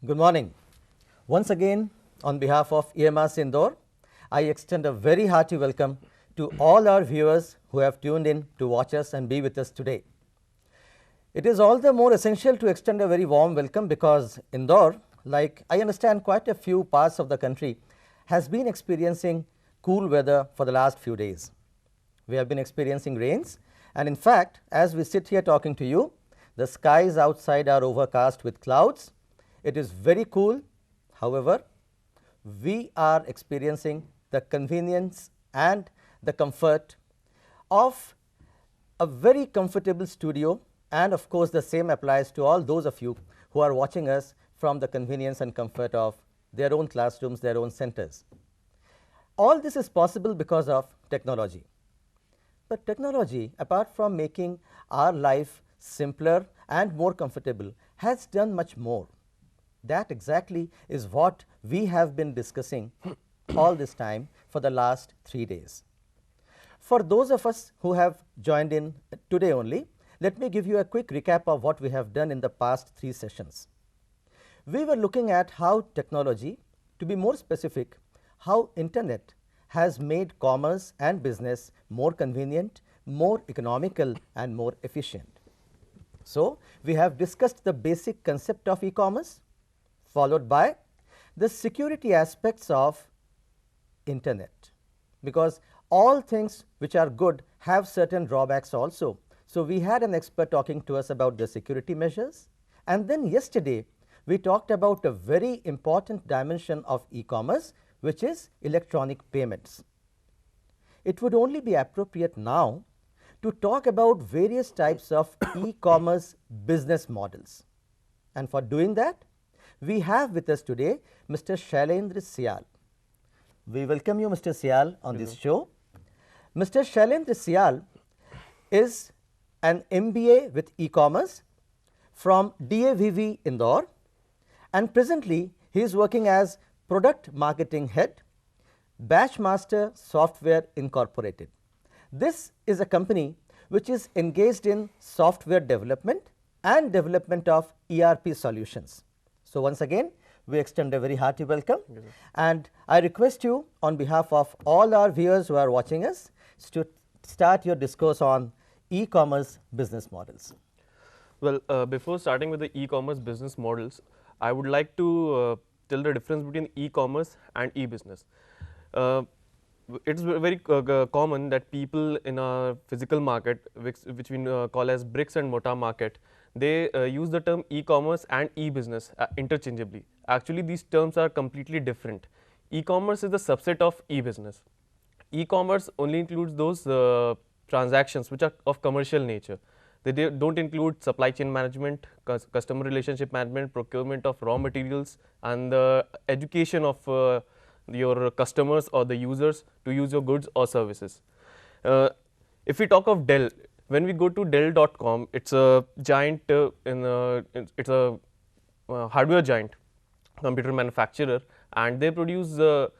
Good morning. Once again, on behalf of EMS Indore, I extend a very hearty welcome to all our viewers who have tuned in to watch us and be with us today. It is all the more essential to extend a very warm welcome because Indore, like I understand quite a few parts of the country, has been experiencing cool weather for the last few days. We have been experiencing rains, and in fact, as we sit here talking to you, the skies outside are overcast with clouds. It is very cool. However, we are experiencing the convenience and the comfort of a very comfortable studio, and of course, the same applies to all those of you who are watching us from the convenience and comfort of their own classrooms, their own centers. All this is possible because of technology. But technology, apart from making our life simpler and more comfortable, has done much more. That exactly is what we have been discussing all this time for the last 3 days. For those of us who have joined in today only, let me give you a quick recap of what we have done in the past 3 sessions. We were looking at how technology, to be more specific, how internet has made commerce and business more convenient, more economical and more efficient. So, we have discussed the basic concept of e-commerce, followed by the security aspects of internet, because all things which are good have certain drawbacks also. So, we had an expert talking to us about the security measures, and then yesterday we talked about a very important dimension of e-commerce, which is electronic payments. It would only be appropriate now to talk about various types of e-commerce business models, and for doing that we have with us today Mr. Shailendra Syal. We welcome you, Mr. Syal, on this show. Mr. Shailendra Syal is an MBA with e-commerce from DAVV Indore, and presently he is working as Product Marketing Head, Batchmaster Software Incorporated. This is a company which is engaged in software development and development of ERP solutions. So, once again we extend a very hearty welcome, and I request you on behalf of all our viewers who are watching us to start your discourse on e-commerce business models. Well, before starting with the e-commerce business models, I would like to tell the difference between e-commerce and e-business. It's very common that people in a physical market, which we call as bricks and mortar market, they use the term e-commerce and e-business interchangeably. Actually, these terms are completely different. E-commerce is the subset of e-business. E-commerce only includes those transactions which are of commercial nature. They don't include supply chain management, customer relationship management, procurement of raw materials, and the education of your customers or the users to use your goods or services. If we talk of Dell, when we go to Dell.com, it's a giant, it's a hardware giant, computer manufacturer, and they produce a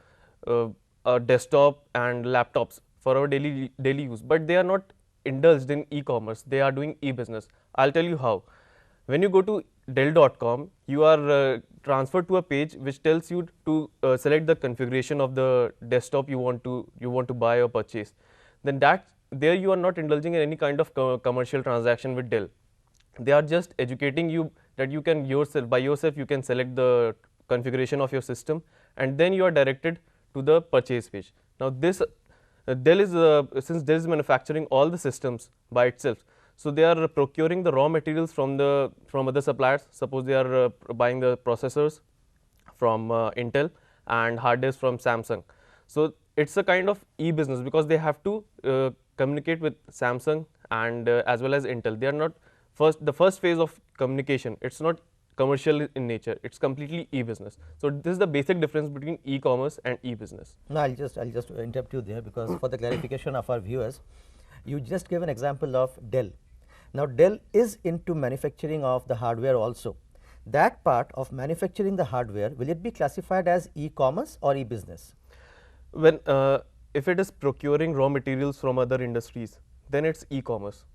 desktop and laptops for our daily use, but they are not indulged in e-commerce, they are doing e-business. I'll tell you how. When you go to Dell.com, you are transferred to a page which tells you to select the configuration of the desktop you want to buy or purchase. Then there you are not indulging in any kind of commercial transaction with Dell. They are just educating you that you can by yourself you can select the configuration of your system, and then you are directed to the purchase page. Now this Dell is since Dell is manufacturing all the systems by itself, so they are procuring the raw materials from other suppliers. Suppose they are buying the processors from Intel and hard disks from Samsung. So it's a kind of e-business because they have to communicate with Samsung and as well as Intel. They are not the first phase of communication. It's not commercial in nature, it's completely e-business. So this is the basic difference between e-commerce and e-business. No, I'll just interrupt you there, because for the clarification of our viewers, you just gave an example of Dell. Now Dell is into manufacturing of the hardware also. That part of manufacturing the hardware, will it be classified as e-commerce or e-business? When if it is procuring raw materials from other industries, then it's e-commerce.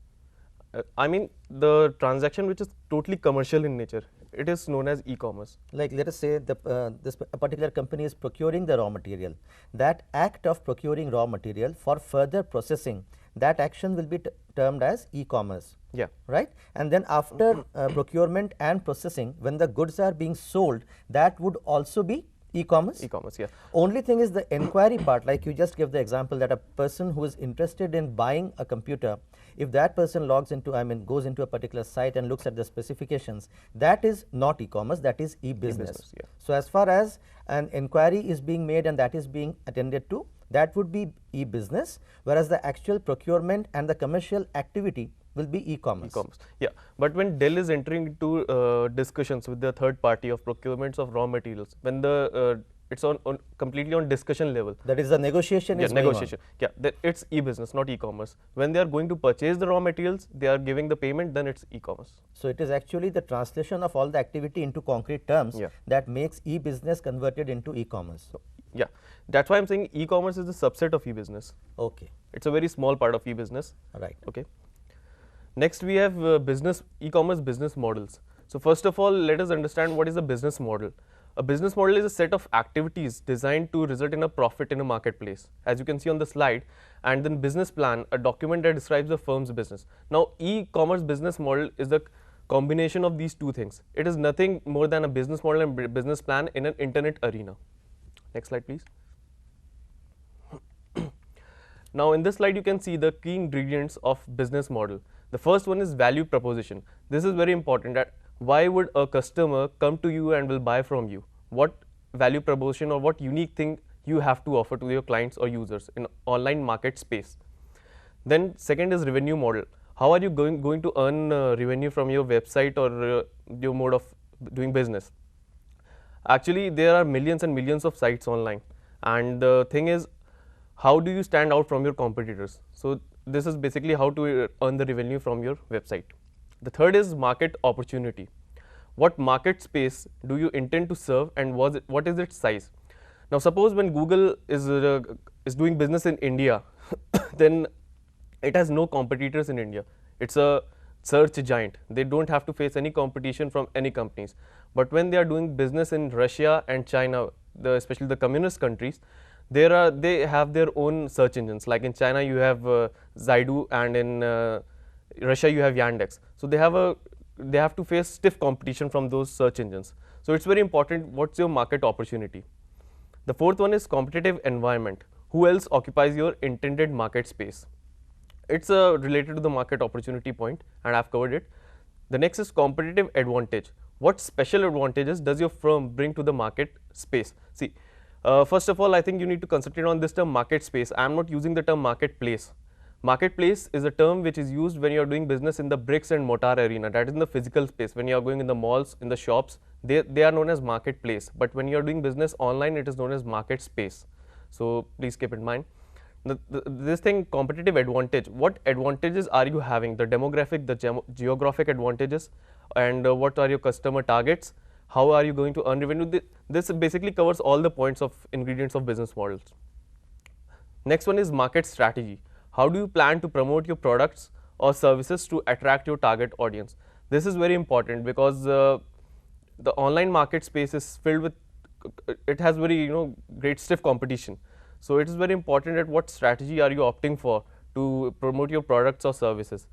I mean the transaction which is totally commercial in nature, it is known as e-commerce. Like let us say a particular company is procuring the raw material. That act of procuring raw material for further processing, that action will be termed as e-commerce. Yeah. Right. And then after procurement and processing, when the goods are being sold, that would also be e-commerce. E-commerce, yeah. Only thing is the enquiry part, like you just gave the example that a person who is interested in buying a computer, if that person logs into, goes into a particular site and looks at the specifications, that is not e-commerce, that is e-business. Yeah. So as far as an enquiry is being made and that is being attended to, that would be e-business, whereas the actual procurement and the commercial activity will be e-commerce. E-commerce, yeah. But when Dell is entering into discussions with the third party of procurements of raw materials, when the it's on completely on discussion level. That is the negotiation is negotiation. Going on. Yeah, it's e-business, not e-commerce. When they are going to purchase the raw materials, they are giving the payment, then it's e-commerce. So it is actually the translation of all the activity into concrete terms that makes e-business converted into e-commerce. So, yeah, that's why I'm saying e-commerce is the subset of e-business. Okay. It's a very small part of e-business. Right. Okay. Next, we have e-commerce business models. So first of all, let us understand what is a business model. A business model is a set of activities designed to result in a profit in a marketplace, as you can see on the slide, and then business plan, a document that describes the firm's business. Now, e-commerce business model is the combination of these two things. It is nothing more than a business model and business plan in an internet arena. Next slide, please. Now, in this slide, you can see the key ingredients of business model. The first one is value proposition. This is very important, that why would a customer come to you and will buy from you? What value proposition or what unique thing you have to offer to your clients or users in online market space? Then second is revenue model. How are you going to earn revenue from your website or your mode of doing business? Actually, there are millions and millions of sites online, and the thing is, how do you stand out from your competitors? So this is basically how to earn the revenue from your website. The third is market opportunity. What market space do you intend to serve, and what is its size? Now, suppose when Google is doing business in India, then it has no competitors in India. It's a search giant. They don't have to face any competition from any companies. But when they are doing business in Russia and China, especially the communist countries, they have their own search engines. Like in China, you have Zaidu, and in Russia, you have Yandex. So they have to face stiff competition from those search engines. So it's very important. What's your market opportunity? The fourth one is competitive environment. Who else occupies your intended market space? It's related to the market opportunity point, and I've covered it. The next is competitive advantage. What special advantages does your firm bring to the market space? See, first of all, I think you need to concentrate on this term market space. I'm not using the term marketplace. Marketplace is a term which is used when you are doing business in the bricks and mortar arena, that is in the physical space. When you are going in the malls, in the shops, they are known as marketplace. But when you are doing business online, it is known as market space. So please keep in mind. This thing, competitive advantage, what advantages are you having? The demographic, the geographic advantages, and what are your customer targets? How are you going to earn revenue? This basically covers all the points of ingredients of business models. Next one is market strategy. How do you plan to promote your products or services to attract your target audience? This is very important because the online market space is filled with, it has very great stiff competition. So it is very important that what strategy are you opting for to promote your products or services.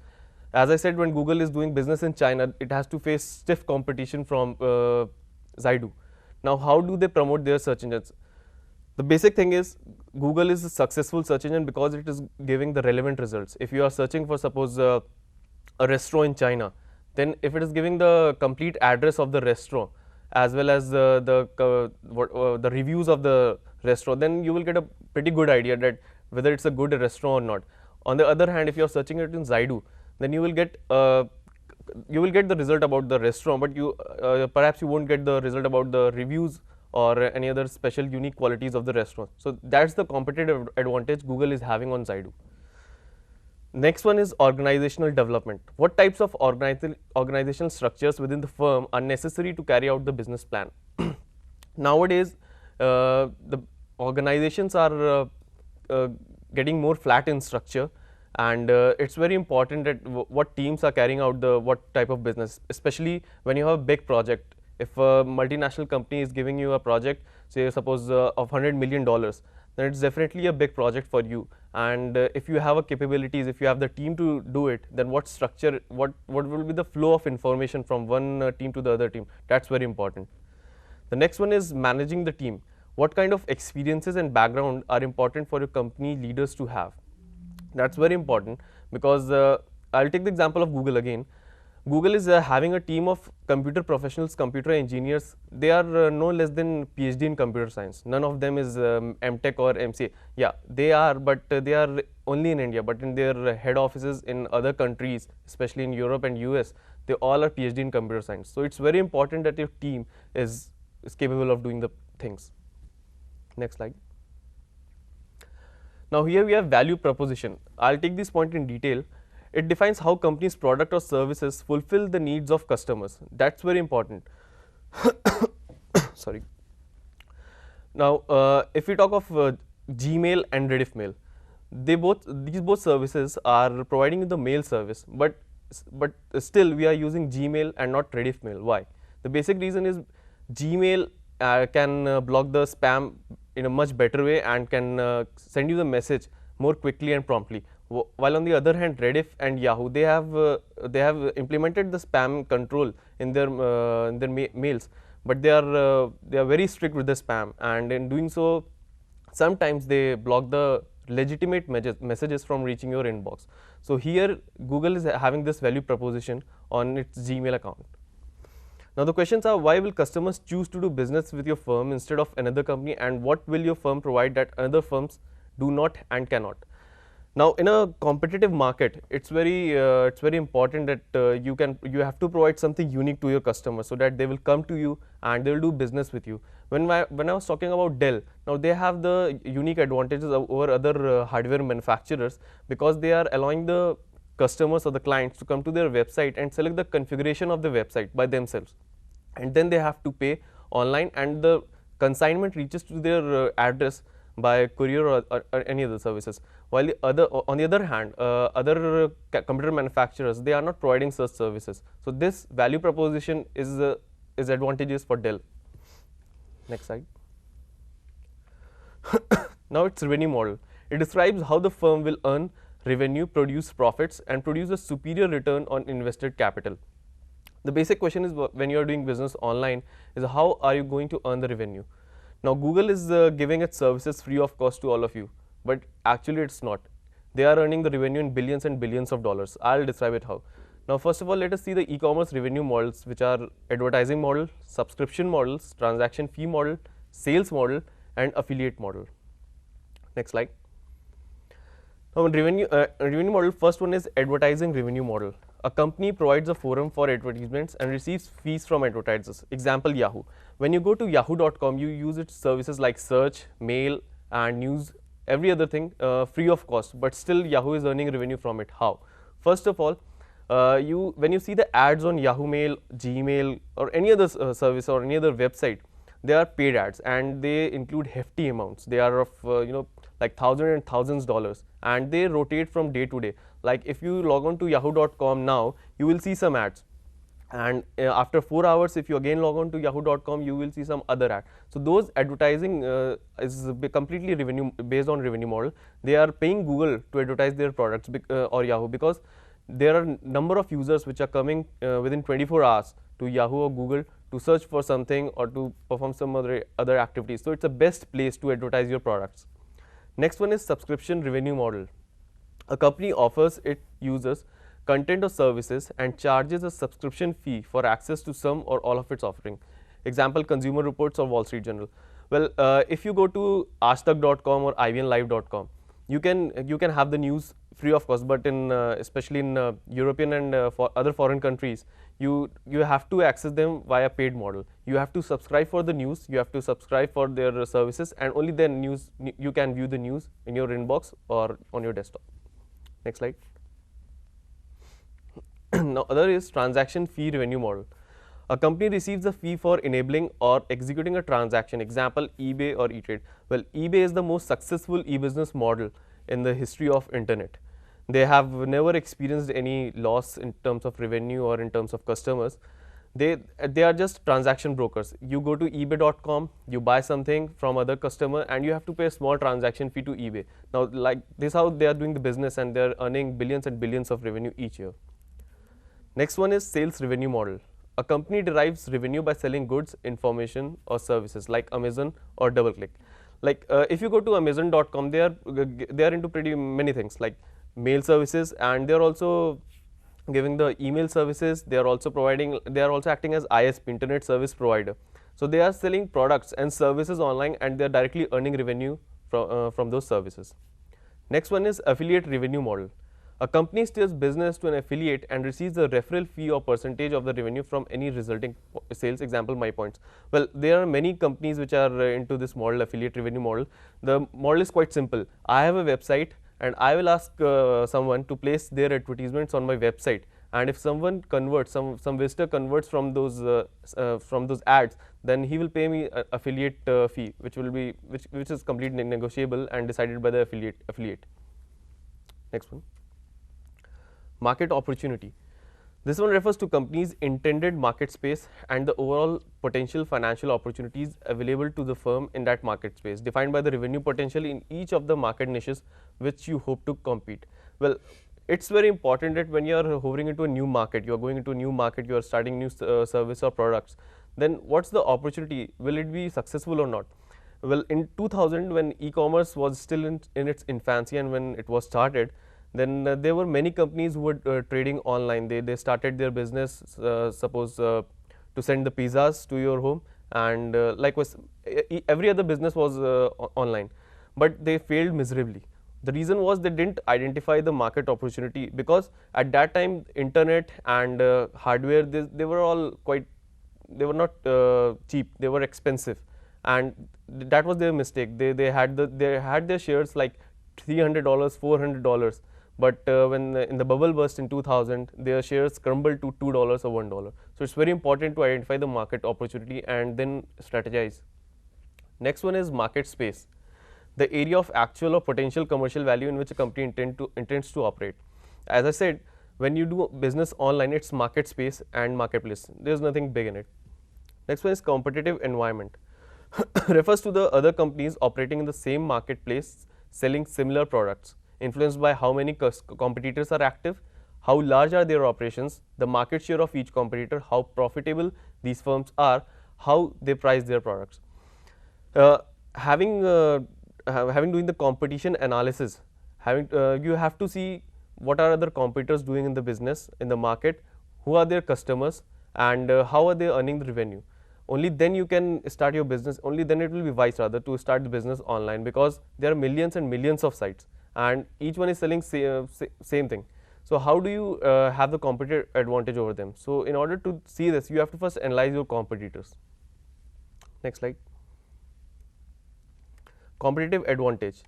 As I said, when Google is doing business in China, it has to face stiff competition from Zaidu. Now, how do they promote their search engines? The basic thing is Google is a successful search engine because it is giving the relevant results. If you are searching for, suppose, a restaurant in China, then if it is giving the complete address of the restaurant as well as the reviews of the restaurant, then you will get a pretty good idea that whether it's a good restaurant or not. On the other hand, if you are searching it in Zaidu, then you will get the result about the restaurant, but perhaps you won't get the result about the reviews or any other special unique qualities of the restaurant. So that's the competitive advantage Google is having on Zaidu. Next one is organizational development. What types of organizational structures within the firm are necessary to carry out the business plan? Nowadays, the organizations are getting more flat in structure, and it's very important that what teams are carrying out the what type of business, especially when you have a big project. If a multinational company is giving you a project, say suppose of $100 million, then it's definitely a big project for you. And if you have a capabilities, if you have the team to do it, then what structure, what will be the flow of information from one team to the other team? That's very important. The next one is managing the team. What kind of experiences and background are important for your company leaders to have? That's very important, because I'll take the example of Google again. Google is having a team of computer professionals, computer engineers. They are no less than PhD in computer science. None of them is MTech or MCA. Yeah, they are, but they are only in India. But in their head offices in other countries, especially in Europe and US, they all are PhD in computer science. So it's very important that your team is capable of doing the things. Next slide. Now here we have value proposition. I'll take this point in detail. It defines how companies' product or services fulfill the needs of customers. That's very important. Sorry. Now, if we talk of Gmail and Rediffmail, these both services are providing the mail service, but still we are using Gmail and not Rediffmail. Why? The basic reason is Gmail can block the spam in a much better way and can send you the message more quickly and promptly. While on the other hand, Rediff and Yahoo, they have implemented the spam control in their mails, but they are very strict with the spam, and in doing so, sometimes they block the legitimate messages from reaching your inbox. So here, Google is having this value proposition on its Gmail account. Now the questions are, why will customers choose to do business with your firm instead of another company, and what will your firm provide that other firms do not and cannot? Now in a competitive market, it's very important that you have to provide something unique to your customers so that they will come to you and they will do business with you. When I was talking about Dell, now they have the unique advantages over other hardware manufacturers, because they are allowing the customers or the clients to come to their website and select the configuration of the website by themselves, and then they have to pay online, and the consignment reaches to their address by courier or any other services. While on the other hand, other computer manufacturers, they are not providing such services. So this value proposition is advantageous for Dell. Next slide. Now its revenue model. It describes how the firm will earn revenue, produce profits, and produce a superior return on invested capital. The basic question is, when you are doing business online, is how are you going to earn the revenue? Now Google is giving its services free of cost to all of you, but actually it's not. They are earning the revenue in billions and billions of dollars. I'll describe it how. Now first of all, let us see the e-commerce revenue models, which are advertising model, subscription models, transaction fee model, sales model, and affiliate model. Next slide. Now revenue model, first one is advertising revenue model. A company provides a forum for advertisements and receives fees from advertisers. Example, Yahoo. When you go to yahoo.com, you use its services like search, mail, and news, every other thing free of cost, but still Yahoo is earning revenue from it. How? First of all, when you see the ads on Yahoo Mail, Gmail, or any other service or any other website, they are paid ads, and they include hefty amounts. They are of like thousands and thousands dollars, and they rotate from day to day. Like if you log on to yahoo.com now, you will see some ads, and after 4 hours, if you again log on to yahoo.com, you will see some other ad. So those advertising is completely based on revenue model. They are paying Google to advertise their products or Yahoo, because there are number of users which are coming within 24 hours to Yahoo or Google to search for something or to perform some other activities. So it's the best place to advertise your products. Next one is subscription revenue model. A company offers its users content or services and charges a subscription fee for access to some or all of its offering. Example, Consumer Reports or Wall Street Journal. Well, if you go to aajtak.com or ivnlive.com, you can have the news free of cost, but in especially in European and for other foreign countries, you have to access them via paid model. You have to subscribe for the news, you have to subscribe for their services, and only then you can view the news in your inbox or on your desktop. Next slide. Now other is transaction fee revenue model. A company receives a fee for enabling or executing a transaction. Example, eBay or eTrade. Well, eBay is the most successful e-business model in the history of internet. They have never experienced any loss in terms of revenue or in terms of customers. They are just transaction brokers. You go to ebay.com, you buy something from other customer, and you have to pay a small transaction fee to eBay. Now, like this, how they are doing the business, and they are earning billions and billions of revenue each year. Next one is sales revenue model. A company derives revenue by selling goods, information, or services like Amazon or DoubleClick. Like if you go to Amazon.com, they are into pretty many things like mail services, and they are also giving the email services. They are also providing. They are also acting as ISP, internet service provider. So they are selling products and services online, and they are directly earning revenue from those services. Next one is affiliate revenue model. A company steers business to an affiliate and receives a referral fee or percentage of the revenue from any resulting sales. Example, my points. Well, there are many companies which are into this model, affiliate revenue model. The model is quite simple. I have a website, and I will ask someone to place their advertisements on my website. And if someone converts, some visitor converts from those ads, then he will pay me an affiliate fee, which is completely negotiable and decided by the affiliate. Next one. Market opportunity. This one refers to companies' intended market space and the overall potential financial opportunities available to the firm in that market space, defined by the revenue potential in each of the market niches which you hope to compete. Well, it's very important that when you are hovering into a new market, you are going into a new market, you are starting new service or products, then what's the opportunity? Will it be successful or not? Well, in 2000, when e-commerce was still in its infancy and when it was started, then there were many companies who were trading online. They started their business, suppose to send the pizzas to your home, and likewise every other business was online, but they failed miserably. The reason was they didn't identify the market opportunity, because at that time internet and hardware, they were all quite, they were not cheap, they were expensive, and that was their mistake. They had their shares like $300, $400. But when in the bubble burst in 2000, their shares crumbled to $2 or $1. So it's very important to identify the market opportunity and then strategize. Next one is market space, the area of actual or potential commercial value in which a company intends to operate. As I said, when you do business online, it's market space and marketplace. There's nothing big in it. Next one is competitive environment. Refers to the other companies operating in the same marketplace selling similar products, influenced by how many competitors are active, how large are their operations, the market share of each competitor, how profitable these firms are, how they price their products. Having doing the competition analysis, you have to see what are other competitors doing in the business, in the market, who are their customers, and how are they earning the revenue. Only then you can start your business, only then it will be wise rather to start the business online, because there are millions and millions of sites and each one is selling same thing. So how do you have the competitive advantage over them? So in order to see this, you have to first analyze your competitors. Next slide. Competitive advantage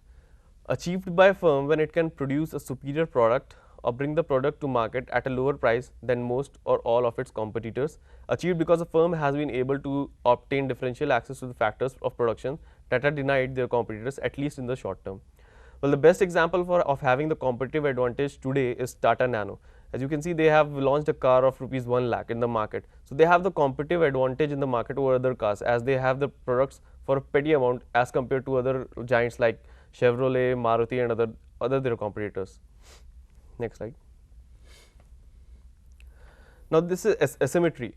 achieved by a firm when it can produce a superior product or bring the product to market at a lower price than most or all of its competitors, achieved because a firm has been able to obtain differential access to the factors of production that are denied their competitors, at least in the short term. Well, the best example of having the competitive advantage today is Tata Nano. As you can see, they have launched a car of ₹1 lakh in the market. So they have the competitive advantage in the market over other cars, as they have the products for a petty amount as compared to other giants like Chevrolet, Maruti, and other their competitors. Next slide. Now this is asymmetry.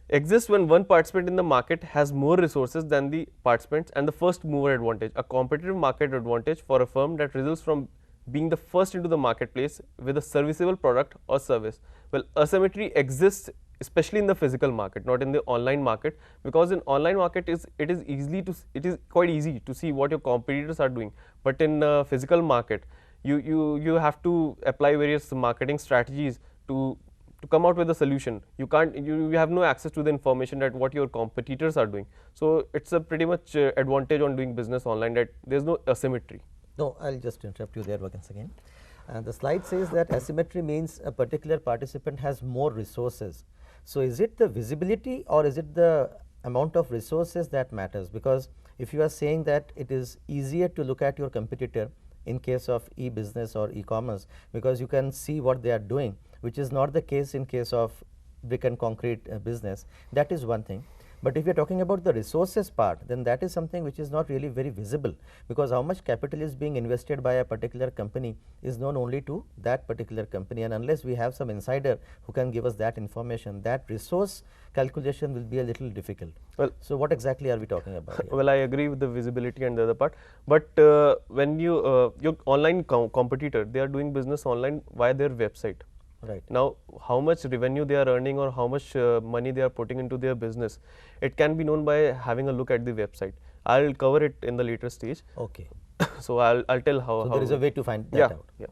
Exists when one participant in the market has more resources than the participants and the first mover advantage, a competitive market advantage for a firm that results from being the first into the marketplace with a serviceable product or service. Well, asymmetry exists especially in the physical market, not in the online market, because in online market it is quite easy to see what your competitors are doing, but in physical market you have to apply various marketing strategies to come out with a solution. You have no access to the information that what your competitors are doing. So it's a pretty much advantage on doing business online, that there's no asymmetry. No, I'll just interrupt you there once again. The slide says that asymmetry means a particular participant has more resources. So is it the visibility or is it the amount of resources that matters? Because if you are saying that it is easier to look at your competitor in case of e-business or e-commerce, because you can see what they are doing, which is not the case in case of brick and concrete business. That is one thing. But if you are talking about the resources part, then that is something which is not really very visible, because how much capital is being invested by a particular company is known only to that particular company, and unless we have some insider who can give us that information, that resource calculation will be a little difficult. Well, so what exactly are we talking about here? well, I agree with the visibility and the other part, but when you your online competitor, they are doing business online via their website. Right. Now, how much revenue they are earning or how much money they are putting into their business, it can be known by having a look at the website. I'll cover it in the later stage. Okay. So I'll tell how. So there is a way to find that yeah, out. Yeah.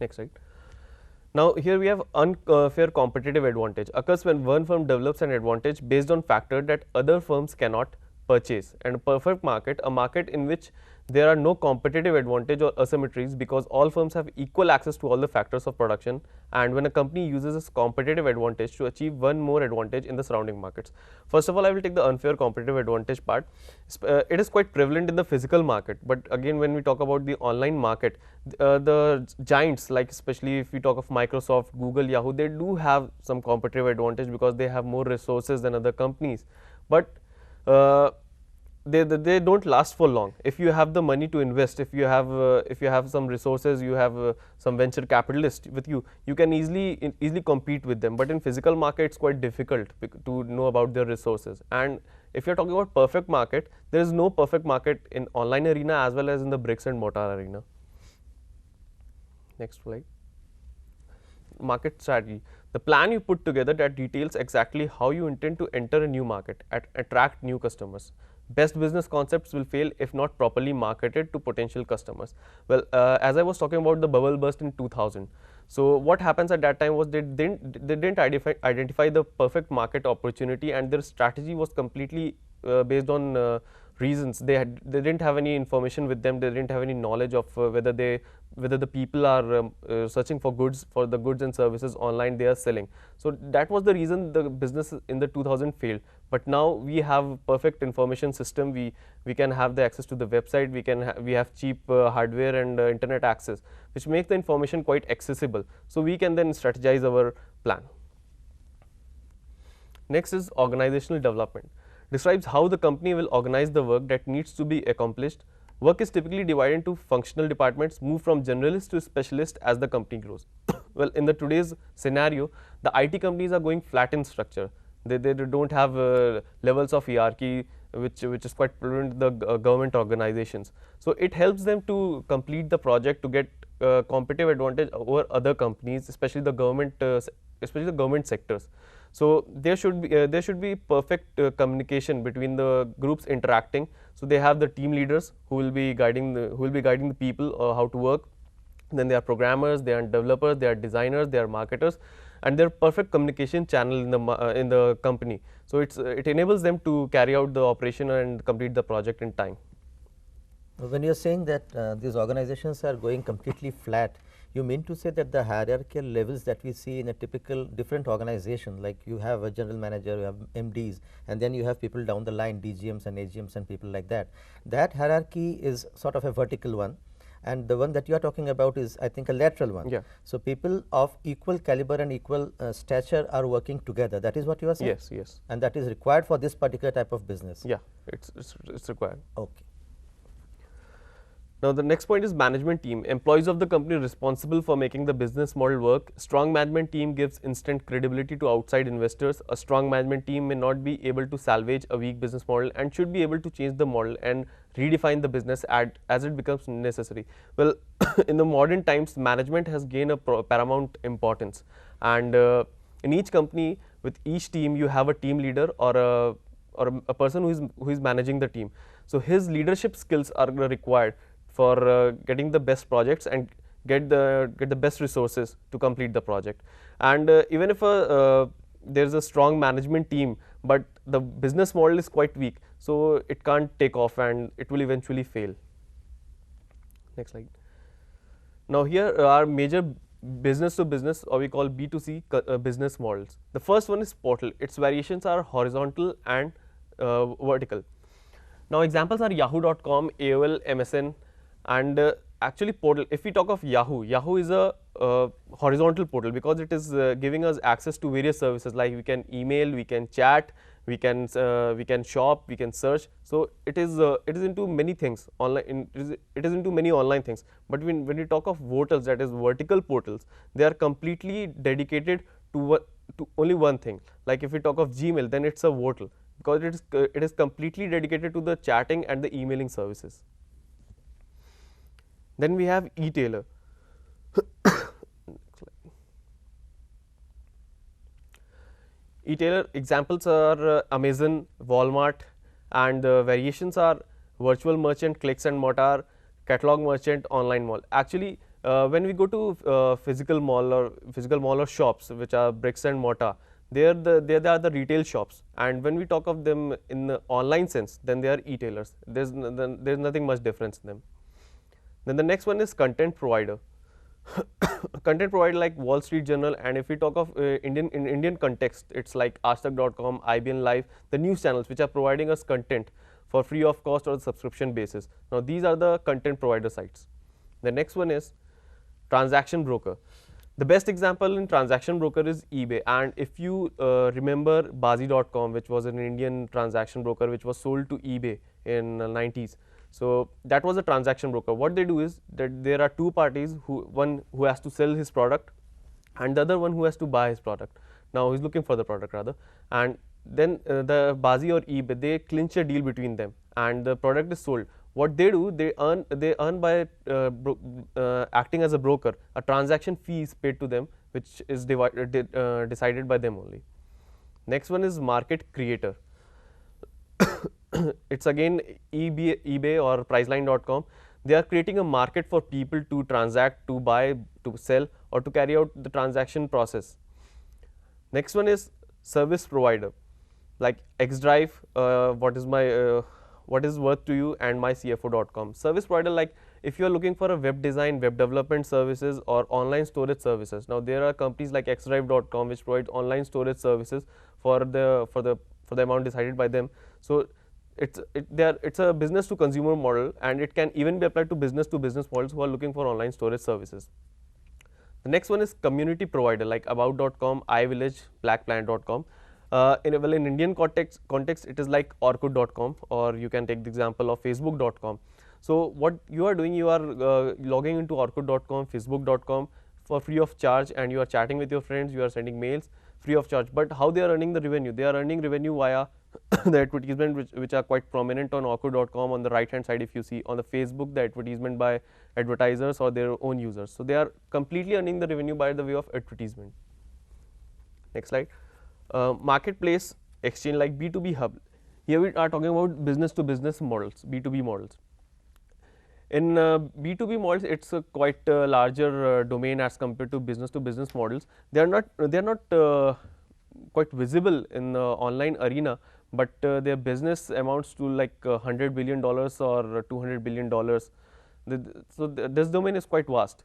Next slide. Now here we have unfair competitive advantage occurs when one firm develops an advantage based on factor that other firms cannot purchase, and a perfect market, a market in which there are no competitive advantage or asymmetries because all firms have equal access to all the factors of production, and when a company uses its competitive advantage to achieve one more advantage in the surrounding markets. First of all, I will take the unfair competitive advantage part. It is quite prevalent in the physical market, but again when we talk about the online market, the giants, like especially if we talk of Microsoft, Google, Yahoo, they do have some competitive advantage because they have more resources than other companies, but they don't last for long. If you have the money to invest, if you have some resources, you have some venture capitalist with you, you can easily compete with them. But in physical market, it's quite difficult to know about their resources. And if you're talking about perfect market, there is no perfect market in online arena as well as in the bricks and mortar arena. Next slide. Market strategy. The plan you put together that details exactly how you intend to enter a new market and attract new customers. Best business concepts will fail if not properly marketed to potential customers. Well, as I was talking about the bubble burst in 2000. So what happens at that time was they didn't identify the perfect market opportunity, and their strategy was completely based on reasons. They didn't have any information with them. They didn't have any knowledge of whether the people are searching for the goods and services online they are selling. So that was the reason the business in the 2000 failed. But now we have perfect information system. We can have the access to the website. We have cheap hardware and internet access, which makes the information quite accessible. So we can then strategize our plan. Next is organizational development. Describes how the company will organize the work that needs to be accomplished. Work is typically divided into functional departments, move from generalist to specialist as the company grows. Well, in the today's scenario, the IT companies are going flat in structure. They don't have levels of hierarchy, which is quite prevalent in the government organizations. So it helps them to complete the project to get competitive advantage over other companies, especially the government sectors. So there should be perfect communication between the groups interacting. So they have the team leaders who will be guiding the people how to work. Then there are programmers, there are developers, there are designers, there are marketers, and there are perfect communication channel in the company. So it enables them to carry out the operation and complete the project in time. When you are saying that these organizations are going completely flat, you mean to say that the hierarchical levels that we see in a typical different organization, like you have a general manager, you have MDs, and then you have people down the line, DGMs and AGMs and people like that. That hierarchy is sort of a vertical one, and the one that you are talking about is, I think, a lateral one. Yeah. So people of equal caliber and equal stature are working together. That is what you are saying? Yes, yes. And that is required for this particular type of business? Yeah, it's required. Okay. Now the next point is management team. Employees of the company responsible for making the business model work. Strong management team gives instant credibility to outside investors. A strong management team may not be able to salvage a weak business model and should be able to change the model and redefine the business as it becomes necessary. Well, in the modern times, management has gained a paramount importance, and in each company, with each team, you have a team leader or a person who is managing the team. So his leadership skills are required for getting the best projects and get the best resources to complete the project. And even if there is a strong management team, but the business model is quite weak, so it can't take off and it will eventually fail. Next slide. Now here are major business to business, or we call B2C business models. The first one is portal. Its variations are horizontal and vertical. Now examples are yahoo.com, AOL, MSN, and actually portal. If we talk of Yahoo, Yahoo is a horizontal portal because it is giving us access to various services, like we can email, we can chat, we can shop, we can search. So it is into many things online. It is into many online things. But when you talk of portals, that is vertical portals, they are completely dedicated to only one thing. Like if we talk of Gmail, then it's a portal because it is completely dedicated to the chatting and the emailing services. Then we have e-tailer. E-tailer examples are Amazon, Walmart, and variations are virtual merchant, clicks and mortar, catalog merchant, online mall. Actually, when we go to physical mall or shops, which are bricks and mortar, they are the retail shops. And when we talk of them in the online sense, then they are e-tailers. There's nothing much difference in them. Then the next one is content provider. Content provider like Wall Street Journal, and if we talk of Indian context, it's like Aajtak.com, IBN Live, the news channels which are providing us content for free of cost or subscription basis. Now these are the content provider sites. The next one is transaction broker. The best example in transaction broker is eBay, and if you remember Bazi.com, which was an Indian transaction broker which was sold to eBay in 90s. So that was a transaction broker. What they do is that there are two parties, one who has to sell his product and the other one who has to buy his product. Now he's looking for the product rather, and then the Bazi or eBay, they clinch a deal between them and the product is sold. What they do, they earn by acting as a broker. A transaction fee is paid to them, which is decided by them only. Next one is market creator. It's again eBay or Priceline.com. They are creating a market for people to transact, to buy, to sell, or to carry out the transaction process. Next one is service provider, like Xdrive, what is worth to you, and mycfo.com. Service provider, like if you are looking for a web design, web development services, or online storage services. Now there are companies like Xdrive.com which provide online storage services for the amount decided by them. So it's a business to consumer model, and it can even be applied to business models who are looking for online storage services. The next one is community provider like about.com, iVillage, blackplanet.com. In Indian context, it is like orkut.com, or you can take the example of facebook.com. So what you are doing, you are logging into orkut.com, facebook.com for free of charge, and you are chatting with your friends, you are sending mails free of charge. But how they are earning the revenue? They are earning revenue via the advertisement which are quite prominent on orkut.com. On the right hand side, if you see on the Facebook, the advertisement by advertisers or their own users. So they are completely earning the revenue by the way of advertisement. Next slide. Marketplace exchange like B2B hub. Here we are talking about business to business models, B2B models. In B2B models, it's a quite larger domain as compared to business models. They are not quite visible in the online arena, but their business amounts to like $100 billion or $200 billion. So this domain is quite vast.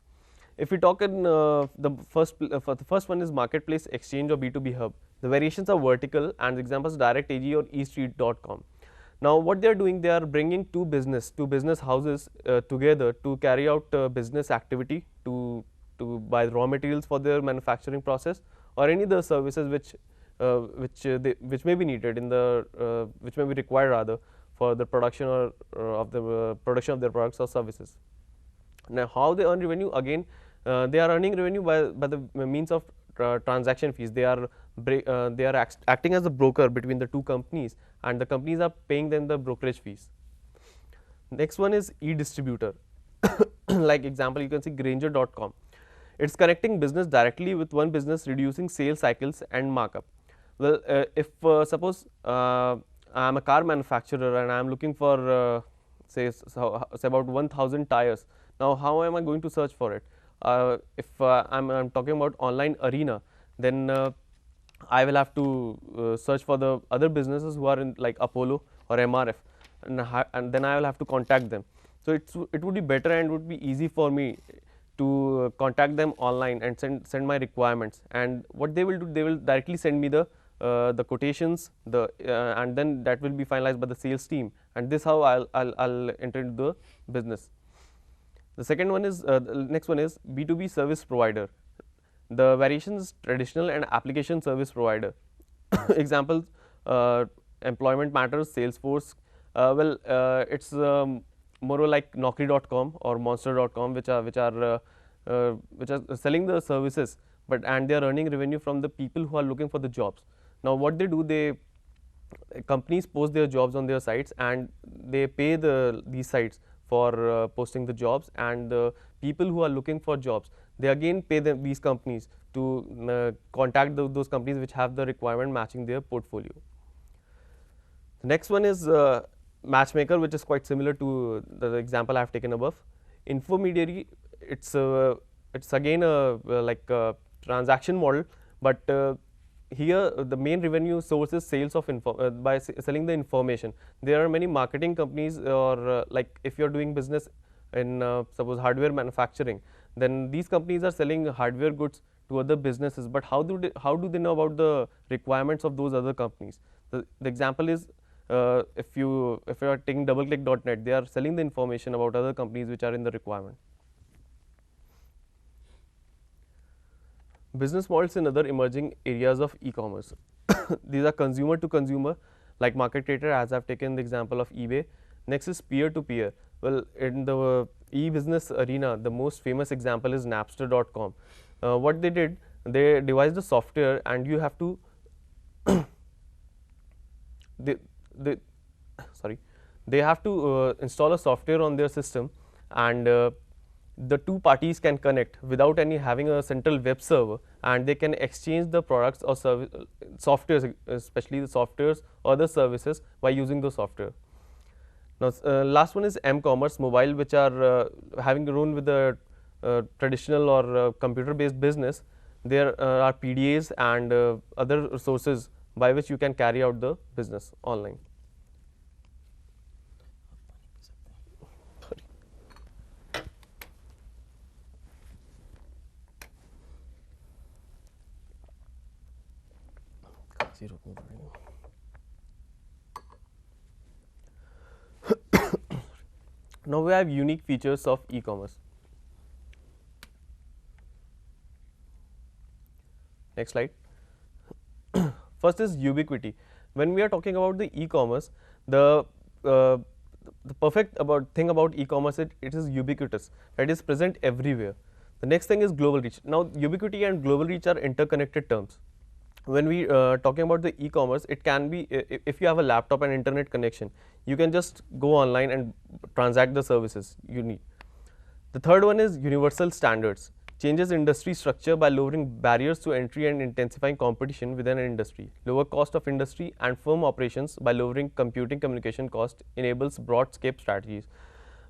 If we talk in the first one is marketplace exchange or B2B hub. The variations are vertical, and the examples DirectAG or eStreet.com. Now what they are doing, they are bringing two business houses together to carry out business activity, to buy raw materials for their manufacturing process or any other services which may be needed in the which may be required rather for the production or of the production of their products or services. Now how they earn revenue? Again, they are earning revenue by the means of transaction fees. They are acting as a broker between the two companies, and the companies are paying them the brokerage fees. Next one is e-distributor. Like example, you can see Granger.com. It's connecting business directly with one business, reducing sales cycles and markup. Well, if suppose I am a car manufacturer and I am looking for say about 1,000 tires. Now how am I going to search for it? If I'm talking about online arena, then I will have to search for the other businesses who are in like Apollo or MRF, and then I will have to contact them. So it would be better and would be easy for me to contact them online and send my requirements. And what they will do, they will directly send me the quotations, and then that will be finalized by the sales team, and this how I'll enter into the business. The second one is the next one is B2B service provider. The variations traditional and application service provider. Examples: Employment Matters, Salesforce. It's more like Naukri.com or Monster.com, which are selling the services, but and they are earning revenue from the people who are looking for the jobs. Now, what they do, companies post their jobs on their sites, and they pay these sites for posting the jobs, and the people who are looking for jobs, they again pay these companies to contact those companies which have the requirement matching their portfolio. The next one is matchmaker, which is quite similar to the example I have taken above. Intermediary, it's again like a transaction model, but here the main revenue source is sales of by selling the information. There are many marketing companies, or like if you are doing business in suppose hardware manufacturing, then these companies are selling hardware goods to other businesses, but how do they know about the requirements of those other companies? The example is if you are taking doubleclick.net, they are selling the information about other companies which are in the requirement. Business models in other emerging areas of e-commerce. These are consumer to consumer, like market creator, as I've taken the example of eBay. Next is peer to peer. Well, in the e-business arena, the most famous example is Napster.com. What they did, they devised a software, and you have to they have to install a software on their system, and the two parties can connect without any having a central web server, and they can exchange the products or softwares, especially the softwares or the services, by using the software. Now, last one is m-commerce mobile, which are having grown with the traditional or computer based business. There are PDAs and other sources by which you can carry out the business online. Now we have unique features of e-commerce. Next slide. First is ubiquity. When we are talking about the e-commerce, the perfect thing about e-commerce, it is ubiquitous. It is present everywhere. The next thing is global reach. Now, ubiquity and global reach are interconnected terms. When we talking about the e-commerce, it can be if you have a laptop and internet connection, you can just go online and transact the services you need. The third one is universal standards. Changes industry structure by lowering barriers to entry and intensifying competition within an industry. Lower cost of industry and firm operations by lowering computing communication cost enables broad scope strategies.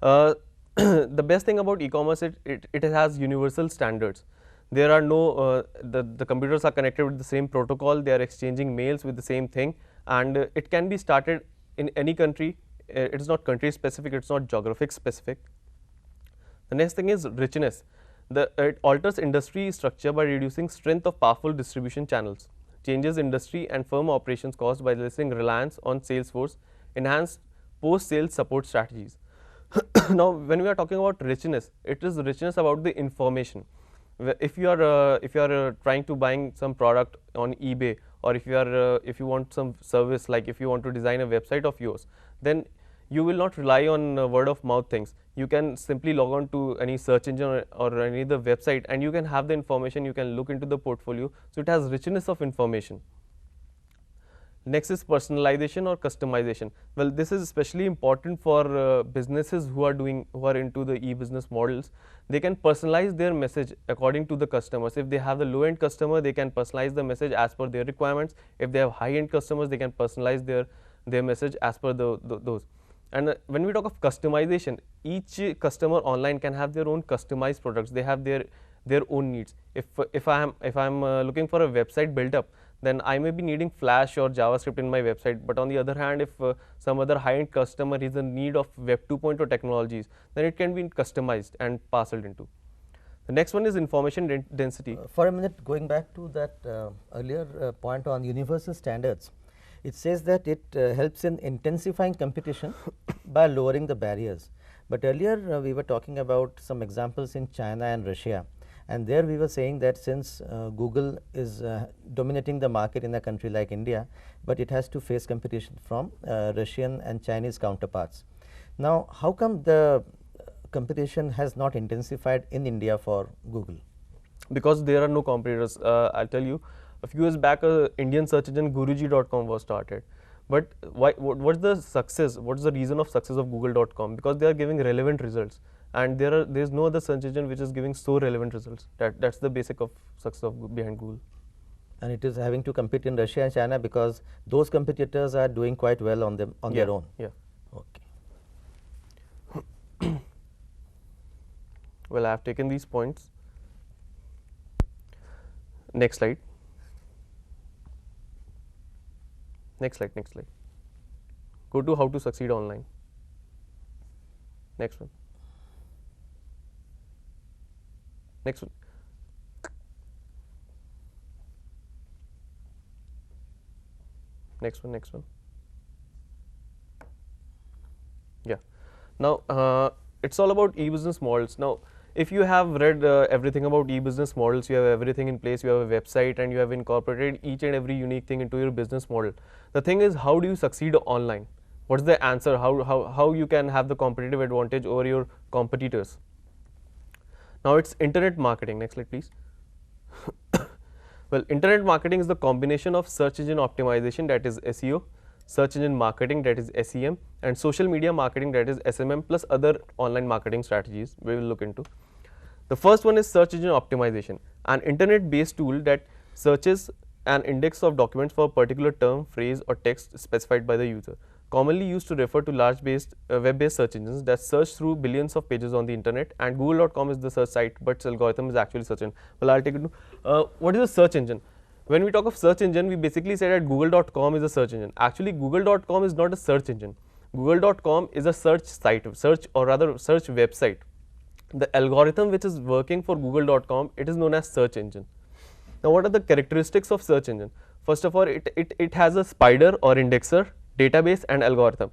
The best thing about e-commerce, it has universal standards. There are no the computers are connected with the same protocol. They are exchanging mails with the same thing, and it can be started in any country. It is not country specific. It's not geographic specific. The next thing is richness. It alters industry structure by reducing strength of powerful distribution channels, changes industry and firm operations cost by lessening reliance on sales force, enhanced post-sales support strategies. Now, when we are talking about richness, it is richness about the information. If you are trying to buying some product on eBay, or if you want some service, like if you want to design a website of yours, then you will not rely on word of mouth things. You can simply log on to any search engine or any other website, and you can have the information. You can look into the portfolio, so it has richness of information. Next is personalization or customization. Well, this is especially important for businesses who are into the e-business models. They can personalize their message according to the customers. If they have the low-end customer, they can personalize the message as per their requirements. If they have high-end customers, they can personalize their message as per those. And when we talk of customization, each customer online can have their own customized products. They have their own needs. If I'm looking for a website built up, then I may be needing Flash or JavaScript in my website. But on the other hand, if some other high-end customer is in need of Web 2.0 technologies, then it can be customized and parceled into. The next one is information density. For a minute, going back to that earlier point on universal standards, It says that it helps in intensifying competition by lowering the barriers. But earlier we were talking about some examples in China and Russia, and there we were saying that since Google is dominating the market in a country like India, but it has to face competition from Russian and Chinese counterparts. Now, how come the competition has not intensified in India for Google? Because there are no competitors. I'll tell you, a few years back, Indian search engine Guruji.com was started. But why? What's the success? What's the reason of success of Google.com? Because they are giving relevant results, and there's no other search engine which is giving so relevant results. That's the basic of success of behind Google. And it is having to compete in Russia and China because those competitors are doing quite well on their own. Yeah. Okay. Well, I have taken these points. Next slide. Next slide. Next slide. Go to how to succeed online. Next one. Next one. Next one. Next one. Yeah. Now it's all about e-business models. Now, if you have read everything about e-business models, you have everything in place, you have a website, and you have incorporated each and every unique thing into your business model. The thing is, how do you succeed online? What's the answer? How you can have the competitive advantage over your competitors? Now, it's internet marketing. Next slide, please. Well, internet marketing is the combination of search engine optimization, that is SEO, search engine marketing, that is SEM, and social media marketing, that is SMM, plus other online marketing strategies we will look into. The first one is search engine optimization, an internet based tool that searches an index of documents for a particular term, phrase, or text specified by the user, commonly used to refer to large web-based search engines that search through billions of pages on the internet. And Google.com is the search site, but its algorithm is actually search engine. Well, I'll take it to what is a search engine? When we talk of search engine, we basically say that Google.com is a search engine. Actually, Google.com is not a search engine. Google.com is a search site, search website. The algorithm which is working for Google.com, it is known as search engine. Now, what are the characteristics of search engine? First of all, it has a spider or indexer, database, and algorithm.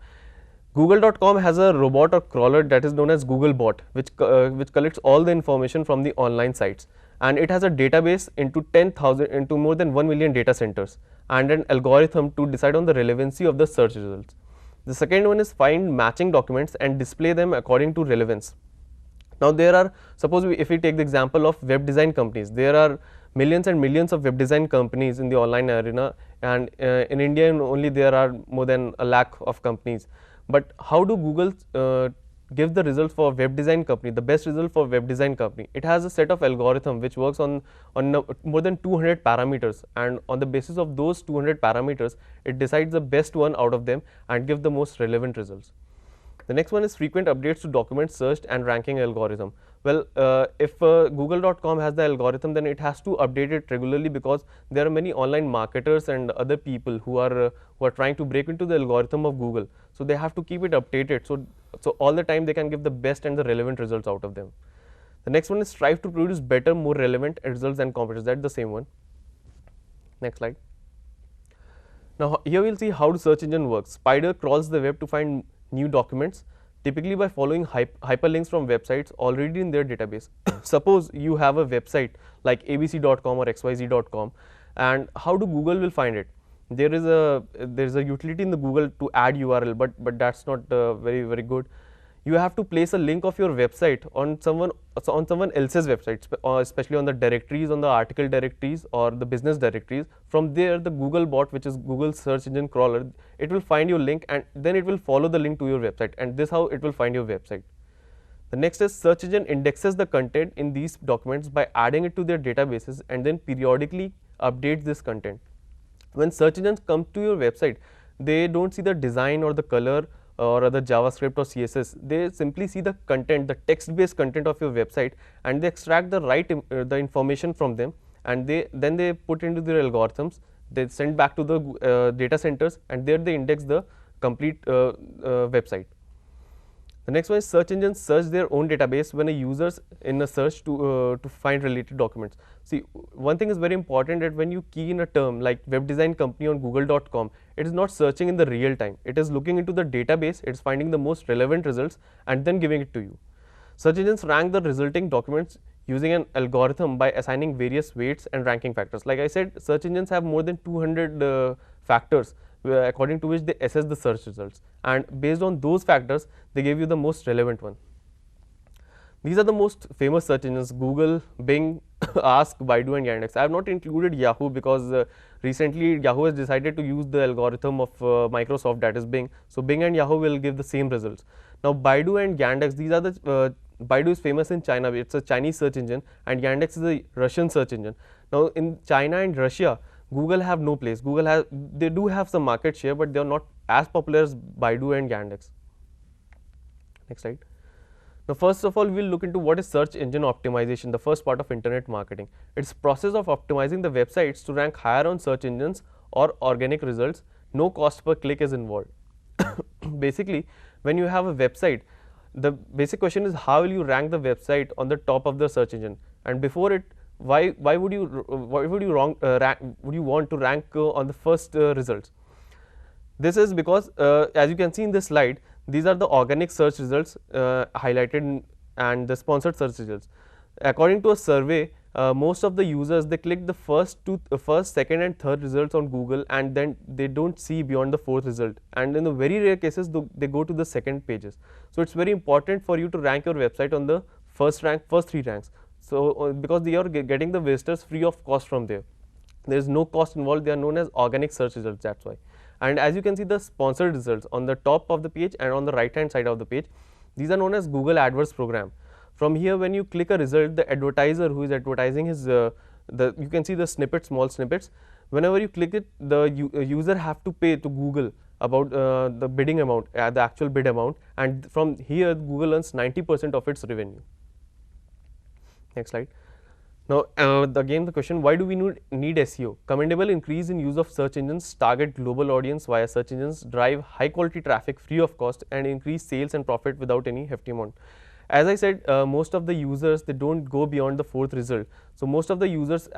Google.com has a robot or crawler that is known as Googlebot, which collects all the information from the online sites, and it has a database into more than 1 million data centers, and an algorithm to decide on the relevancy of the search results. The second one is find matching documents and display them according to relevance. Now, if we take the example of web design companies, there are millions and millions of web design companies in the online arena, and in India only there are more than 1 lakh of companies. But how do Google give the results for web design company, the best result for web design company? It has a set of algorithm which works on more than 200 parameters, and on the basis of those 200 parameters, it decides the best one out of them and give the most relevant results. The next one is frequent updates to documents searched and ranking algorithm. Well, if Google.com has the algorithm, then it has to update it regularly, because there are many online marketers and other people who are trying to break into the algorithm of Google. So they have to keep it updated. So all the time they can give the best and the relevant results out of them. The next one is strive to produce better, more relevant results than competitors. That's the same one. Next slide. Now here we'll see how the search engine works. Spider crawls the web to find new documents, typically by following hyperlinks from websites already in their database. Suppose you have a website like abc.com or xyz.com, and how do Google will find it? There is a utility in the Google to add URL, but that's not very good. You have to place a link of your website on someone else's website, especially on the directories, on the article directories or the business directories. From there, the Google bot, which is Google search engine crawler, it will find your link, and then it will follow the link to your website, and this how it will find your website. The next is search engine indexes the content in these documents by adding it to their databases, and then periodically updates this content. When search engines come to your website, they don't see the design or the color or other JavaScript or CSS. They simply see the content, the text-based content of your website, and they extract the information from them, and then they put into their algorithms. They send back to the data centers, and there they index the complete website. The next one is search engines search their own database when a user's in a search to find related documents. See, one thing is very important, that when you key in a term like web design company on google.com, it is not searching in the real time. It is looking into the database, it is finding the most relevant results and then giving it to you. Search engines rank the resulting documents using an algorithm by assigning various weights and ranking factors. Like I said, search engines have more than 200 factors according to which they assess the search results, and based on those factors they give you the most relevant one. These are the most famous search engines: Google, Bing, Ask, Baidu and Yandex. I have not included Yahoo because recently Yahoo has decided to use the algorithm of Microsoft, that is Bing. So Bing and Yahoo will give the same results. Now Baidu and Yandex, these are the Baidu is famous in China, it's a Chinese search engine, and Yandex is a Russian search engine. Now in China and Russia, Google have no place. They do have some market share, but they are not as popular as Baidu and Yandex. Next slide. Now first of all, we will look into what is search engine optimization, the first part of internet marketing. It's process of optimizing the websites to rank higher on search engines or organic results. No cost per click is involved. Basically, when you have a website, the basic question is how will you rank the website on the top of the search engine, and before it, why would you want to rank on the first results? This is because as you can see in this slide, these are the organic search results highlighted and the sponsored search results. According to a survey, most of the users, they click the first, second and third results on Google, and then they don't see beyond the fourth result, and in the very rare cases they go to the second pages. So it's very important for you to rank your website on the first three ranks. So because they are getting the visitors free of cost from there. There is no cost involved. They are known as organic search results, that's why. And as you can see, the sponsored results on the top of the page and on the right hand side of the page, these are known as Google AdWords program. From here, when you click a result, the advertiser who is advertising his you can see the snippets, small snippets. Whenever you click it, the user have to pay to Google about the bidding amount, the actual bid amount, and from here Google earns 90% of its revenue. Next slide. Now again the question, why do we need SEO? Commendable increase in use of search engines target global audience via search engines, drive high quality traffic free of cost, and increase sales and profit without any hefty amount. As I said, most of the users, they don't go beyond the fourth result. So most of the users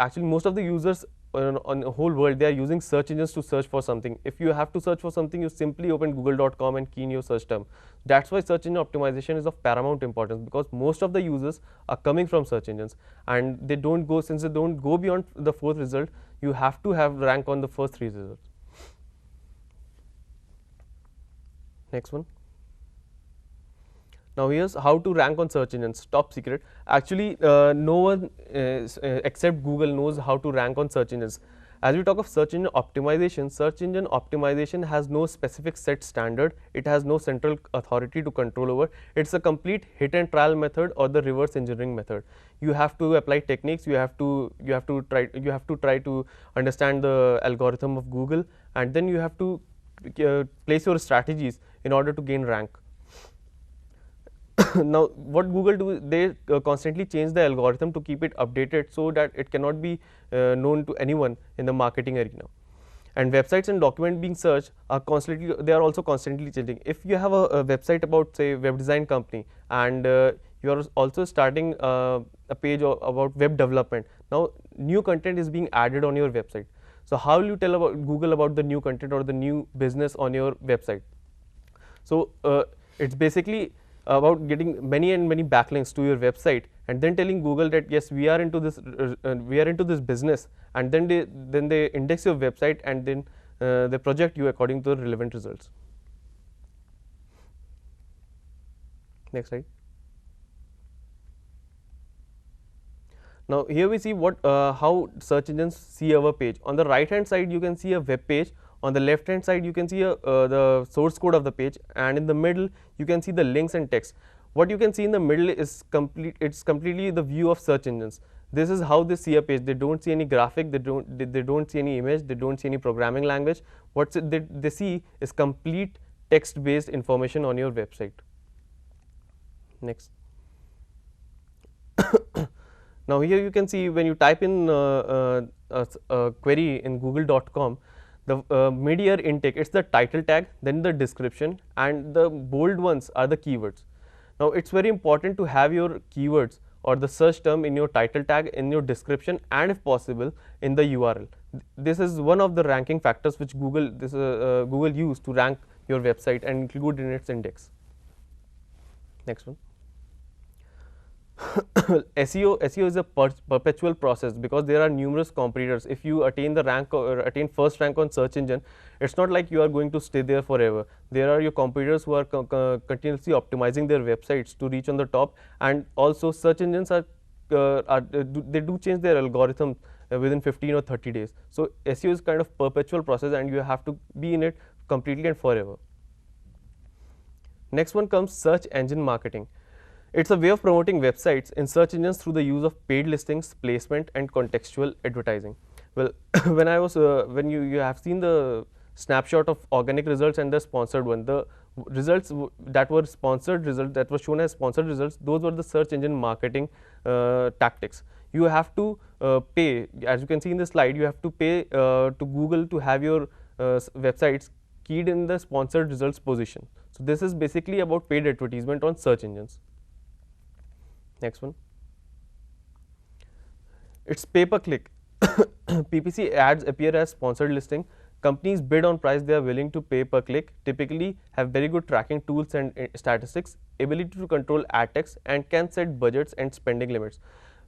on the whole world, they are using search engines to search for something. If you have to search for something, you simply open google.com and key in your search term. That's why search engine optimization is of paramount importance, because most of the users are coming from search engines, and they don't go, since they don't go beyond the fourth result, you have to have rank on the first three results. Next one. Now here's how to rank on search engines, top secret. Actually, no one except Google knows how to rank on search engines. As we talk of search engine optimization has no specific set standard. It has no central authority to control over. It's a complete hit and trial method or the reverse engineering method. You have to apply techniques. You have to try to understand the algorithm of Google, and then you have to place your strategies in order to gain rank. Now what Google do, they constantly change the algorithm to keep it updated so that it cannot be known to anyone in the marketing arena. And websites and document being searched are also constantly changing. If you have a website about, say, web design company, and you are also starting a page about web development, now new content is being added on your website. So how will you tell Google about the new content or the new business on your website? So it's basically about getting many backlinks to your website, and then telling Google that yes, we are into this business, and then they index your website, and then they project you according to the relevant results. Next slide. Now here we see how search engines see our page. On the right hand side, you can see a web page. On the left hand side, you can see the source code of the page, and in the middle you can see the links and text. What you can see in the middle is completely the view of search engines. This is how they see a page. They don't see any graphic, they don't see any image, they don't see any programming language. What they see is complete text based information on your website. Next. Now here you can see, when you type in a query in google.com, the mid-year intake, it's the title tag, then the description, and the bold ones are the keywords. Now it's very important to have your keywords or the search term in your title tag, in your description, and if possible in the URL. This is one of the ranking factors which Google use to rank your website and include in its index. Next one. SEO is a perpetual process because there are numerous competitors. If you attain the rank or attain first rank on search engine, it's not like you are going to stay there forever. There are your competitors who are continuously optimizing their websites to reach on the top, and also search engines they do change their algorithm within 15 or 30 days. So SEO is kind of perpetual process, and you have to be in it completely and forever. Next one comes search engine marketing. It's a way of promoting websites in search engines through the use of paid listings, placement, and contextual advertising. Well, when you have seen the snapshot of organic results and the sponsored one, the results that were sponsored results, that were shown as sponsored results, those were the search engine marketing tactics. You have to pay, as you can see in the slide, you have to pay to Google to have your websites keyed in the sponsored results position. So this is basically about paid advertisement on search engines. Next one. It's pay-per-click. PPC ads appear as sponsored listing. Companies bid on price they are willing to pay per click, typically have very good tracking tools and statistics, ability to control ad text, and can set budgets and spending limits.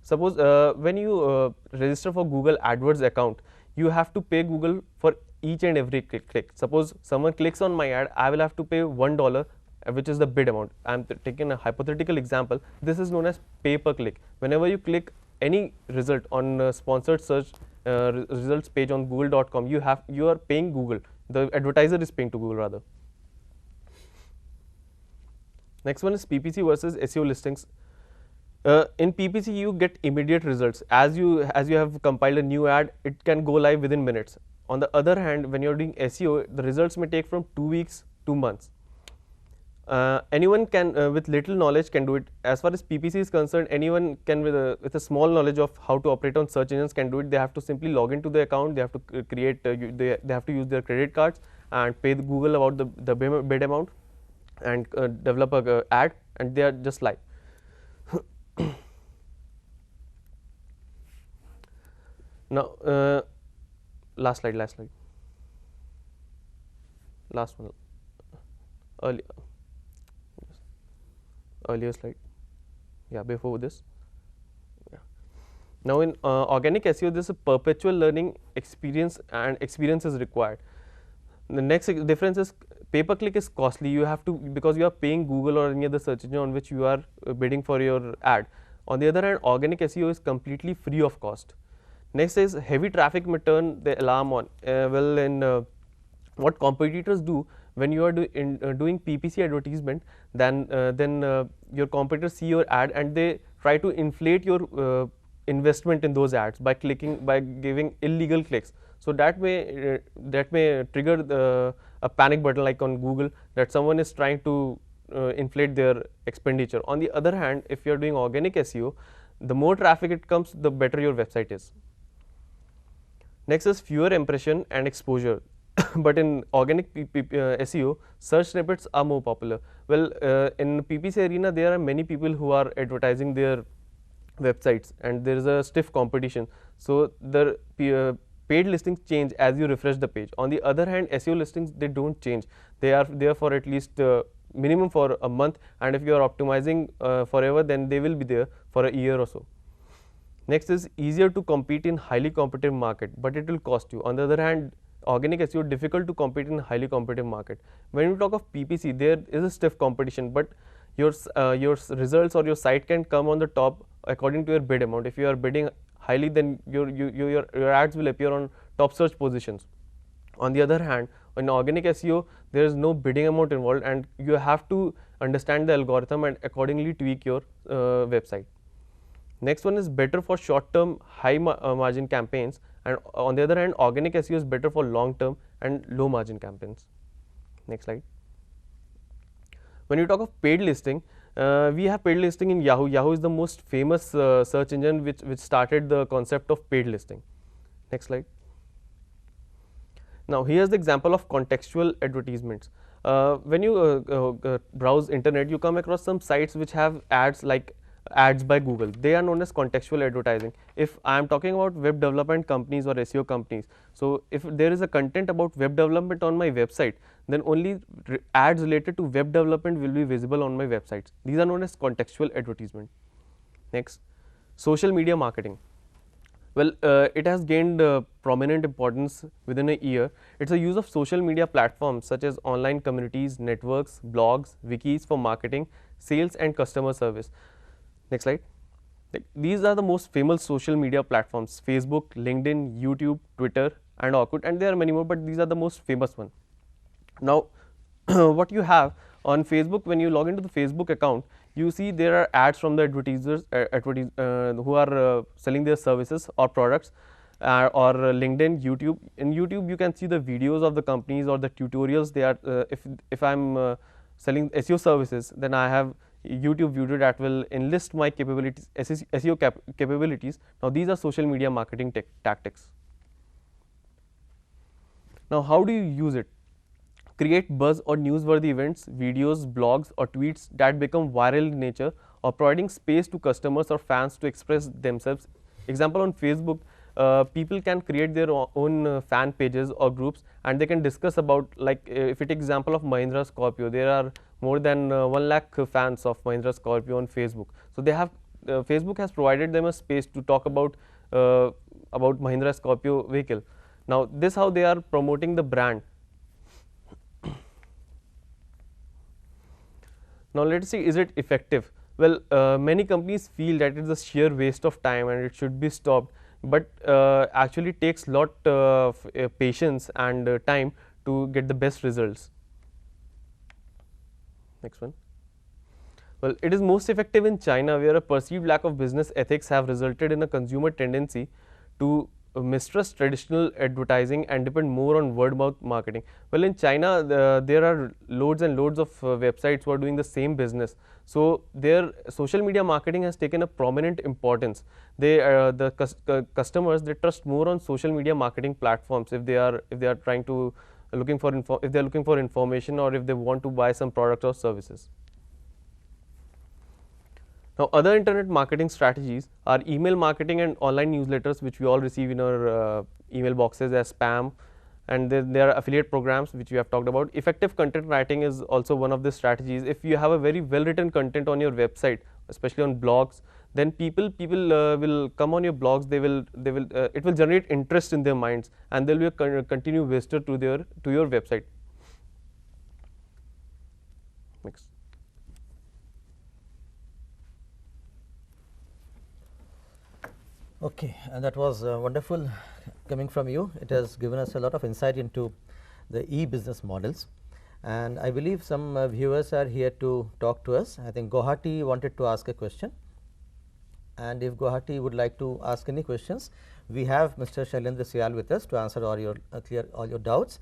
Suppose when you register for Google AdWords account, you have to pay Google for each and every click. Suppose someone clicks on my ad, I will have to pay $1, which is the bid amount. I am taking a hypothetical example. This is known as pay per click. Whenever you click any result on sponsored search results page on google.com, you are paying Google. The advertiser is paying to Google rather. Next one is PPC versus SEO listings. In PPC you get immediate results. As you have compiled a new ad, it can go live within minutes. On the other hand, when you are doing SEO, the results may take from 2 weeks to months. Anyone can with little knowledge can do it. As far as PPC is concerned, anyone can with a small knowledge of how to operate on search engines can do it. They have to simply log into the account, they have to create they have to use their credit cards and pay the Google about the bid amount and develop a ad, and they are just live. Now last one, earlier slide, yeah, before this. Yeah. Now in organic SEO, this is a perpetual learning experience, and experience is required. The next difference is pay-per-click is costly. You have to, because you are paying Google or any other search engine on which you are bidding for your ad. On the other hand, organic SEO is completely free of cost. Next is heavy traffic may turn the alarm on. What competitors do when you are doing PPC advertisement, then your competitors see your ad and they try to inflate your investment in those ads by giving illegal clicks. So that may trigger a panic button like on Google, that someone is trying to inflate their expenditure. On the other hand, if you are doing organic SEO, the more traffic it comes, the better your website is. Next is fewer impression and exposure. But in organic SEO, search snippets are more popular. Well, in PPC arena, there are many people who are advertising their websites, and there is a stiff competition. So the paid listings change as you refresh the page. On the other hand, SEO listings, they don't change. They are there for at least minimum for a month, and if you are optimizing forever, then they will be there for a year or so. Next is easier to compete in highly competitive market, but it will cost you. On the other hand, organic SEO difficult to compete in highly competitive market. When we talk of PPC, there is a stiff competition, but your results or your site can come on the top according to your bid amount. If you are bidding highly, then your ads will appear on top search positions. On the other hand, in organic SEO, there is no bidding amount involved, and you have to understand the algorithm and accordingly tweak your website. Next one is better for short-term high margin campaigns, and on the other hand, organic SEO is better for long-term and low margin campaigns. Next slide. When you talk of paid listing, we have paid listing in Yahoo. Yahoo is the most famous search engine which started the concept of paid listing. Next slide. Now here's the example of contextual advertisements. When you browse internet, you come across some sites which have ads like ads by Google. They are known as contextual advertising. If I am talking about web development companies or SEO companies, so if there is a content about web development on my website, then only ads related to web development will be visible on my websites. These are known as contextual advertisement. Next, social media marketing. Well, it has gained prominent importance within a year. It's a use of social media platforms such as online communities, networks, blogs, wikis for marketing, sales and customer service. Next slide. These are the most famous social media platforms: Facebook, LinkedIn, YouTube, Twitter and Orkut, and there are many more, but these are the most famous one. Now, what you have on Facebook, when you log into the Facebook account, you see there are ads from the advertisers who are selling their services or products, or LinkedIn, YouTube. In YouTube, you can see the videos of the companies or the tutorials they are. If I'm selling SEO services, then I have YouTube video that will enlist my capabilities, SEO capabilities. Now, these are social media marketing tactics. Now, how do you use it? Create buzz or newsworthy events, videos, blogs or tweets that become viral in nature, or providing space to customers or fans to express themselves. Example, on Facebook, people can create their own fan pages or groups, and they can discuss about, like if you take example of Mahindra Scorpio, there are more than 1 lakh fans of Mahindra Scorpio on Facebook. So they have Facebook has provided them a space to talk about Mahindra Scorpio vehicle. Now, this how they are promoting the brand. Now, let us see, is it effective? Well, many companies feel that it is a sheer waste of time and it should be stopped, but actually takes lot of patience and time to get the best results. Next one. Well, it is most effective in China, where a perceived lack of business ethics have resulted in a consumer tendency to mistrust traditional advertising and depend more on word mouth marketing. Well, in China, there are loads and loads of websites who are doing the same business. So their social media marketing has taken a prominent importance. They customers, they trust more on social media marketing platforms if they are trying to looking for information, or if they want to buy some product or services. Now, other internet marketing strategies are email marketing and online newsletters, which we all receive in our email boxes as spam, and there are affiliate programs which we have talked about. Effective content writing is also one of the strategies. If you have a very well written content on your website, especially on blogs, then people will come on your blogs. It will generate interest in their minds, and there will be a continued visitor to your website. Next. Okay, and that was wonderful coming from you. It has given us a lot of insight into the e-business models, and I believe some viewers are here to talk to us. I think Guwahati wanted to ask a question, and if Guwahati would like to ask any questions, we have Mr. Shailendra Sial with us to answer all your clear all your doubts,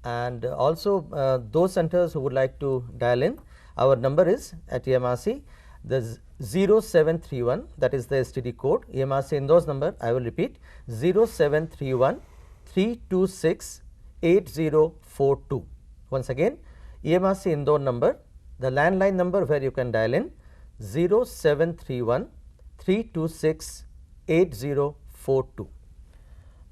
and also those centers who would like to dial in, our number is at EMRC the 0731, that is the STD code. EMRC Indore's number, I will repeat, 0731 326 8042. Once again, EMRC Indore number, the landline number where you can dial in, 0731 326 8042.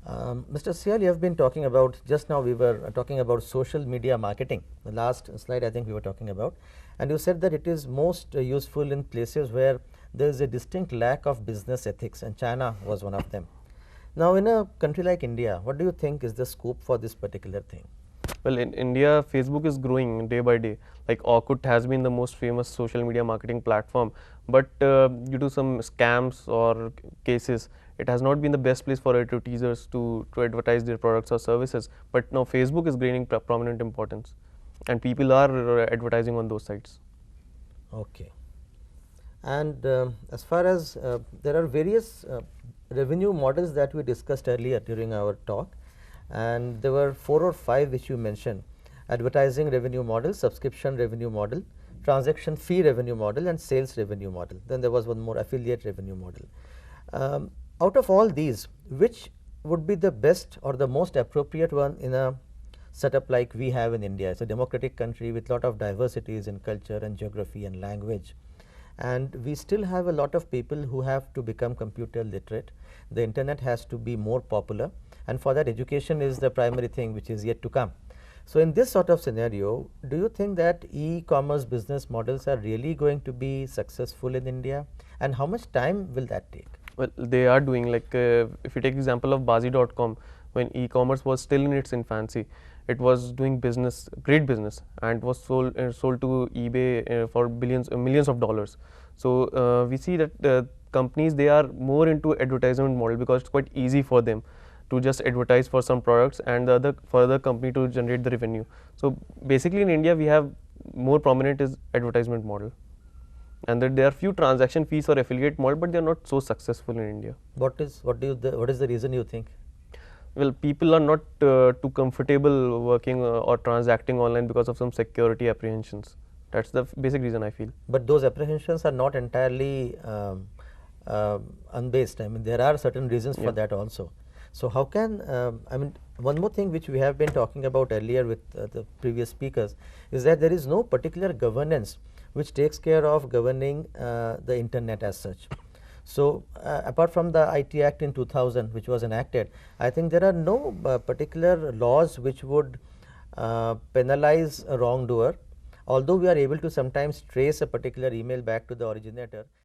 Mr. Sial, you have been talking about, just now we were talking about social media marketing. The last slide I think we were talking about, and you said that it is most useful in places where there is a distinct lack of business ethics, and China was one of them. Now, in a country like India, what do you think is the scope for this particular thing? Well, in India, Facebook is growing day by day. Like Orkut has been the most famous social media marketing platform, but due to some scams or cases, it has not been the best place for advertisers to advertise their products or services. But now Facebook is gaining prominent importance, and people are advertising on those sites. Okay. And as far as there are various revenue models that we discussed earlier during our talk, and there were 4 or 5 which you mentioned: advertising revenue model, subscription revenue model, transaction fee revenue model, and sales revenue model. Then there was one more, affiliate revenue model. Out of all these, which would be the best or the most appropriate one in a setup like we have in India. It's a democratic country with lot of diversities in culture and geography and language. And we still have a lot of people who have to become computer literate. The internet has to be more popular, and for that education is the primary thing which is yet to come. So in this sort of scenario, do you think that e-commerce business models are really going to be successful in India, and how much time will that take? Well, they are doing, like if you take example of Bazi.com, when e-commerce was still in its infancy, it was doing business, great business, and was sold to eBay for millions of dollars. So we see that companies, they are more into advertisement model because it's quite easy for them to just advertise for some products and for the company to generate the revenue. So basically in India we have more prominent is advertisement model, and that there are few transaction fees or affiliate model, but they are not so successful in India. What is the reason you think? Well, people are not too comfortable working or transacting online because of some security apprehensions. That's the basic reason, I feel. But those apprehensions are not entirely unbased. I mean, there are certain reasons for that also. So how can, I mean, one more thing which we have been talking about earlier with the previous speakers is that there is no particular governance which takes care of governing the internet as such. So apart from the IT Act in 2000 which was enacted, I think there are no particular laws which would penalize a wrongdoer, although we are able to sometimes trace a particular email back to the originator.